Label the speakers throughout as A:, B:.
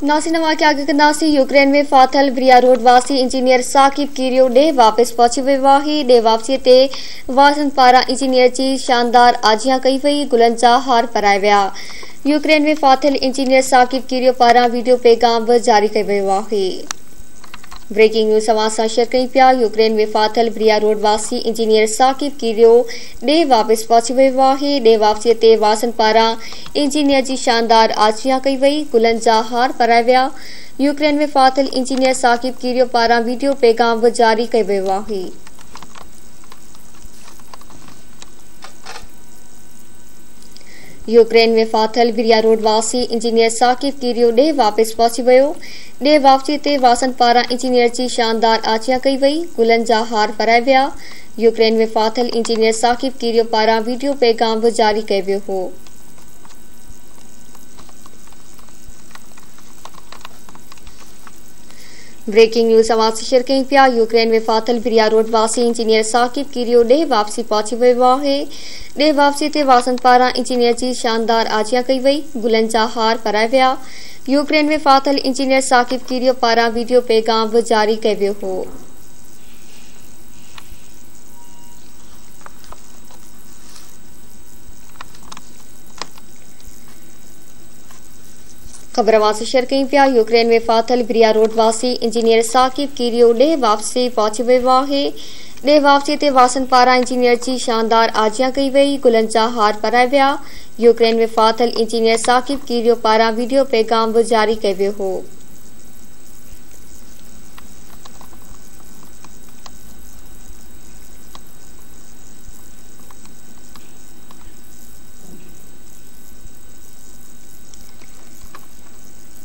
A: नासी नवा के आगे नासी यूक्रेन में फाथल ब्रिया रोड वासी इंजीनियर साकिब कीरियो डे वापस पहुंची विवाही डे वापसी ते वासन पारा इंजीनियर जी शानदार आजियां कई वही गुलंजा हार पराए विया। यूक्रेन में फाथल इंजीनियर साकिब कीरियो पारा वीडियो पैगाम जारी कई विवाही। ब्रेकिंग न्यूज़ समाचार शेयर कई पिया। यूक्रेन में फाथल ब्रिया रोड वासी इंजीनियर साकिब कीरियो डे वापस पहुंची विवाही डे वापसी ते वासन पारा इंजीनियर जी शानदार आजियां कई वही गुलंजा हार पराए विया। यूक्रेन में फाथल इंजीनियर साकिब कीरियो पारा वीडियो पैगाम जारी कई विवाही। यूक्रेन में फाथल ब्रिया रोड वासी इंजीनियर साकिब कीरियो डे वापस पहुंची वियो। डे वापसी ते वासन पारा इंजीनियर जी शानदार आजियां कई वही गुलंजा हार पराए विया। यूक्रेन में फाथल इंजीनियर साकिब कीरियो पारा वीडियो पैगाम जारी कयो वियो हो। ब्रेकिंग न्यूज़ समाचार शेयर कई पिया। यूक्रेन में फाथल ब्रिया रोड वासी इंजीनियर साकिब कीरियो डे वापसी पहुंची वियो आहे। डे वापसी ते वासन पारा इंजीनियर जी शानदार आजियां कई वही गुलंजा हार पराए विया। यूक्रेन में फाथल इंजीनियर साकिब कीरियो पारा वीडियो पैगाम जारी कयो वियो हो। खबर वासी शेयर कई पिया। यूक्रेन में फाथल ब्रिया रोड वासी इंजीनियर साकिब कीरियो डे वापसी पहुंची वियो आहे। डे वापसी ते वासन पारा इंजीनियर जी शानदार आजियां कई वही गुलंजा हार पराए विया। यूक्रेन में फाथल इंजीनियर साकिब कीरियो पारा वीडियो पैगाम जारी कयो वियो हो।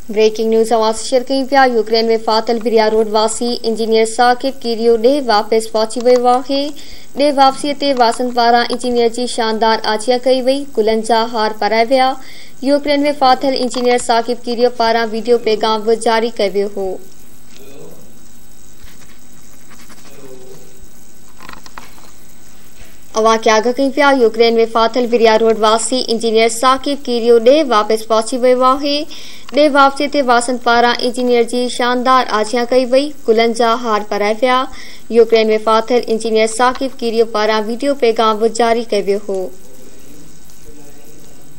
A: ब्रेकिंग न्यूज़ समाचार शेयर कई पिया। यूक्रेन में फाथल ब्रिया रोड वासी इंजीनियर साकिब कीरियो डे वापस पहुंची वियो आहे। डे वापसी ते वासन पारा इंजीनियर जी शानदार आजियां कई वही गुलंजा हार पराए विया। यूक्रेन में फाथल इंजीनियर साकिब कीरियो पारा वीडियो पैगाम जारी कयो वियो हो। अवा के आगे कई पिया। यूक्रेन में फाथल ब्रिया रोड वासी इंजीनियर साकिब कीरियो डे वापस पहुंची वियो आहे। डे वापसी ते वासन पारा इंजीनियर जी शानदार आजियां कई वही गुलंजा हार पराए विया। यूक्रेन में फाथल इंजीनियर साकिब कीरियो पारा वीडियो पैगाम जारी कयो वियो हो।